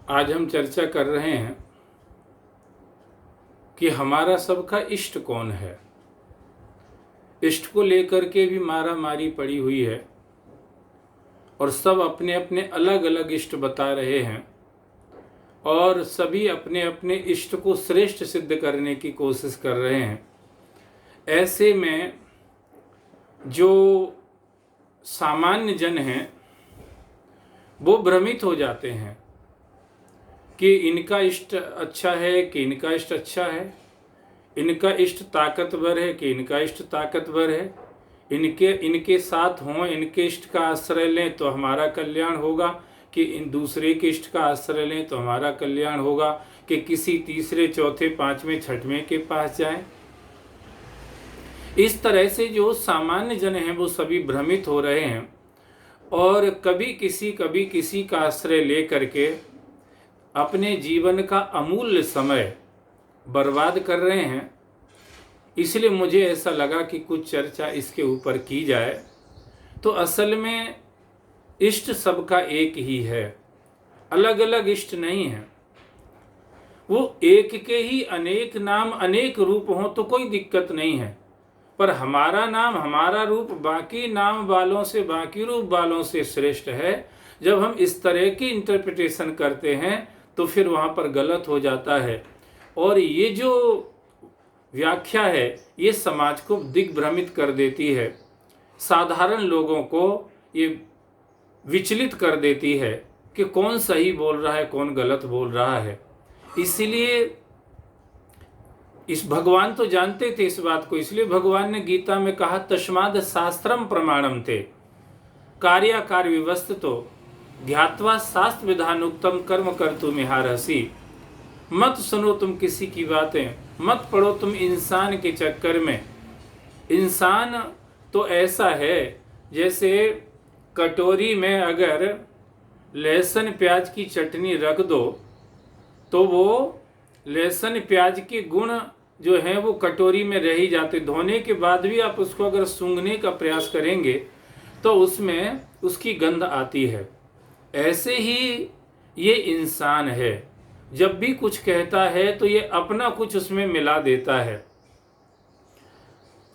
आज हम चर्चा कर रहे हैं कि हमारा सबका इष्ट कौन है। इष्ट को लेकर के भी मारा मारी पड़ी हुई है और सब अपने अपने अलग अलग इष्ट बता रहे हैं और सभी अपने अपने इष्ट को श्रेष्ठ सिद्ध करने की कोशिश कर रहे हैं। ऐसे में जो सामान्य जन हैं वो भ्रमित हो जाते हैं कि इनका इष्ट अच्छा है कि इनका इष्ट अच्छा है, इनका इष्ट ताकतवर है कि इनका इष्ट ताकतवर है, इनके साथ हों, इनके इष्ट का आश्रय लें तो हमारा कल्याण होगा कि इन दूसरे के इष्ट का आश्रय लें तो हमारा कल्याण होगा कि किसी तीसरे चौथे पांचवें छठवें के पास जाएं। इस तरह से जो सामान्य जन हैं वो सभी भ्रमित हो रहे हैं और कभी किसी का आश्रय ले करके अपने जीवन का अमूल्य समय बर्बाद कर रहे हैं। इसलिए मुझे ऐसा लगा कि कुछ चर्चा इसके ऊपर की जाए। तो असल में इष्ट सबका एक ही है, अलग अलग इष्ट नहीं है। वो एक के ही अनेक नाम अनेक रूप हों तो कोई दिक्कत नहीं है, पर हमारा नाम हमारा रूप बाकी नाम वालों से बाकी रूप वालों से श्रेष्ठ है। जब हम इस तरह की इंटरप्रिटेशन करते हैं तो फिर वहाँ पर गलत हो जाता है और ये जो व्याख्या है ये समाज को दिग्भ्रमित कर देती है, साधारण लोगों को ये विचलित कर देती है कि कौन सही बोल रहा है कौन गलत बोल रहा है। इसीलिए इस भगवान तो जानते थे इस बात को, इसलिए भगवान ने गीता में कहा तस्माद् शास्त्रम प्रमाणम ते कार्याकार विवस्थितो ध्यात्वा शास्त्र विधानोक्तम कर्म कर्तुमिहारसि। मत सुनो तुम किसी की बातें, मत पढ़ो तुम इंसान के चक्कर में। इंसान तो ऐसा है जैसे कटोरी में अगर लहसुन प्याज की चटनी रख दो तो वो लहसुन प्याज के गुण जो हैं वो कटोरी में रह ही जाते। धोने के बाद भी आप उसको अगर सूंघने का प्रयास करेंगे तो उसमें उसकी गंध आती है। ऐसे ही ये इंसान है, जब भी कुछ कहता है तो ये अपना कुछ उसमें मिला देता है।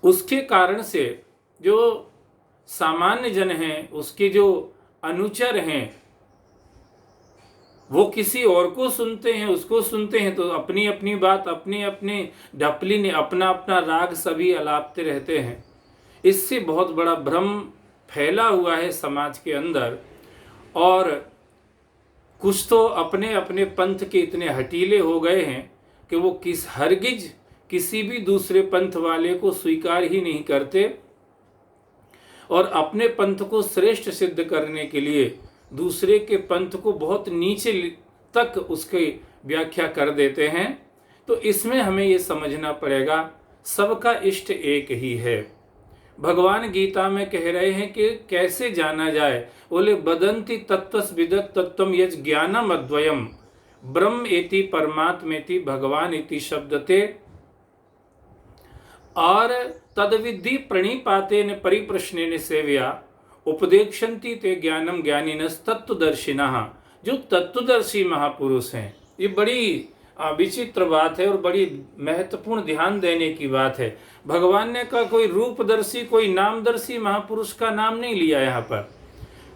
उसके कारण से जो सामान्य जन हैं, उसके जो अनुचर हैं, वो किसी और को सुनते हैं, उसको सुनते हैं तो अपनी अपनी बात अपनी अपनी ढपली ने अपना अपना राग सभी अलापते रहते हैं। इससे बहुत बड़ा भ्रम फैला हुआ है समाज के अंदर और कुछ तो अपने अपने पंथ के इतने हटीले हो गए हैं कि वो हरगिज किसी भी दूसरे पंथ वाले को स्वीकार ही नहीं करते और अपने पंथ को श्रेष्ठ सिद्ध करने के लिए दूसरे के पंथ को बहुत नीचे तक उसकी व्याख्या कर देते हैं। तो इसमें हमें ये समझना पड़ेगा सबका इष्ट एक ही है। भगवान गीता में कह रहे हैं कि कैसे जाना जाए, बोले बदंती तत्वस विदत तत्वम यज ज्ञानम अद्वयम ब्रह्म एति परमात्मेति भगवान इति शब्दते और तदविद्धि प्रणिपातेन परिप्रश्नेन सेव्या उपदेक्षन्ति ते ज्ञानम ज्ञानिनस् तत्वदर्शिनः। जो तत्वदर्शी महापुरुष हैं, ये बड़ी विचित्र बात है और बड़ी महत्वपूर्ण ध्यान देने की बात है। भगवान ने कहा कोई रूपदर्शी कोई नामदर्शी महापुरुष का नाम नहीं लिया। यहाँ पर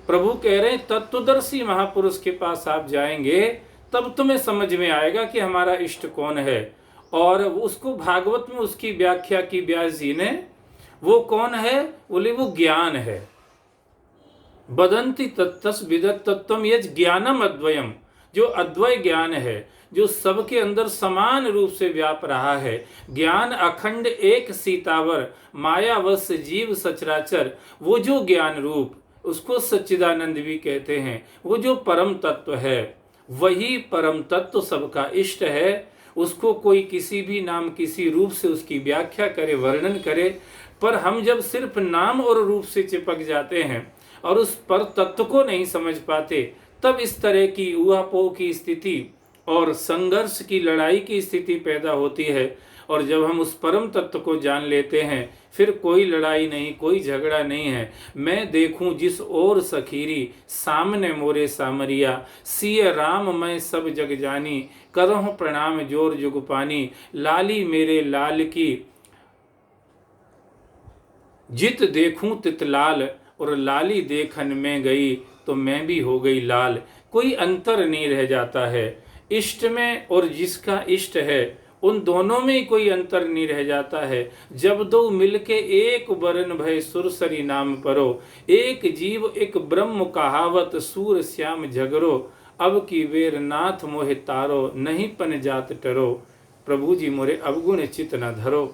प्रभु कह रहे हैं तत्वदर्शी महापुरुष के पास आप जाएंगे तब तुम्हें समझ में आएगा कि हमारा इष्ट कौन है। और उसको भागवत में उसकी व्याख्या की व्यास जी ने, वो कौन है, बोले वो ज्ञान है। बदंती तत्तस विदत तत्वम यज ज्ञानम अद्वयम, जो अद्वय ज्ञान है, जो सबके अंदर समान रूप से व्याप रहा है। ज्ञान अखंड एक सीतावर मायावश जीव सचराचर, वो जो ज्ञान रूप, उसको सच्चिदानंद भी कहते हैं। वो जो परम तत्व है वही परम तत्व सबका इष्ट है। उसको कोई किसी भी नाम किसी रूप से उसकी व्याख्या करे, वर्णन करे, पर हम जब सिर्फ नाम और रूप से चिपक जाते हैं और उस पर तत्व को नहीं समझ पाते, तब इस तरह की ऊहापोह की स्थिति और संघर्ष की लड़ाई की स्थिति पैदा होती है और जब हम उस परम तत्व को जान लेते हैं फिर कोई लड़ाई नहीं, कोई झगड़ा नहीं है। मैं देखूं जिस ओर सखीरी, सामने मोरे सामरिया, सिय राम मैं सब जग जानी, करहूं प्रणाम जोर जुग पानी, लाली मेरे लाल की जित देखूं तित लाल, और लाली देखन में गई तो मैं भी हो गई लाल। कोई अंतर नहीं रह जाता है इष्ट में और जिसका इष्ट है, उन दोनों में कोई अंतर नहीं रह जाता है। जब दो मिलके एक बरन भय सुरसरी नाम परो, एक जीव एक ब्रह्म कहावत सूर श्याम झगरो, अब की वेर नाथ मोहि तारो, नहीं पन जात टरो, प्रभु जी मोरे अवगुण चित न धरो।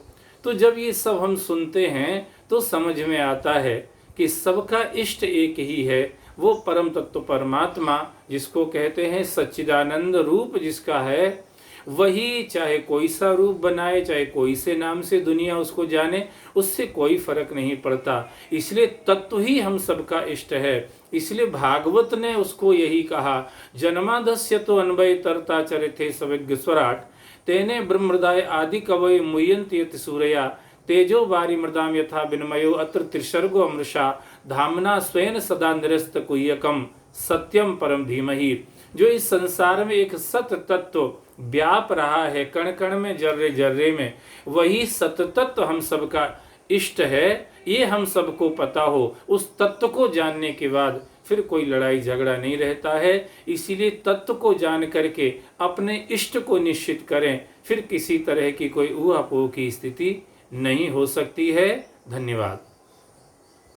तो जब ये सब हम सुनते हैं तो समझ में आता है कि सबका इष्ट एक ही है, वो परम तत्व परमात्मा जिसको कहते हैं सच्चिदानंद रूप जिसका है, वही चाहे कोई सा रूप बनाए, चाहे कोई से नाम से दुनिया उसको जाने, उससे कोई फर्क नहीं पड़ता। इसलिए तत्व ही हम सबका इष्ट है। इसलिए भागवत ने उसको यही कहा, जन्मादस्य तो अनवय तरता चरिथे सविज्ञ स्वराट, तेने ब्रह्मृदाय आदि कवय मुयंति यति सूरया, तेजो बारी मृदाम यथा विनमयो अत्र त्रिसर्गो अमृषा, धामना स्वयं सदा निरस्त कुह्यकम सत्यम परम धीमहि। जो इस संसार में एक सत तत्व व्याप रहा है, कण कण में, जर्रे जर्रे में, वही सत तत्व हम सबका इष्ट है। ये हम सबको पता हो, उस तत्व को जानने के बाद फिर कोई लड़ाई झगड़ा नहीं रहता है। इसीलिए तत्व को जान करके अपने इष्ट को निश्चित करें, फिर किसी तरह की कोई ऊहापोह की स्थिति नहीं हो सकती है। धन्यवाद।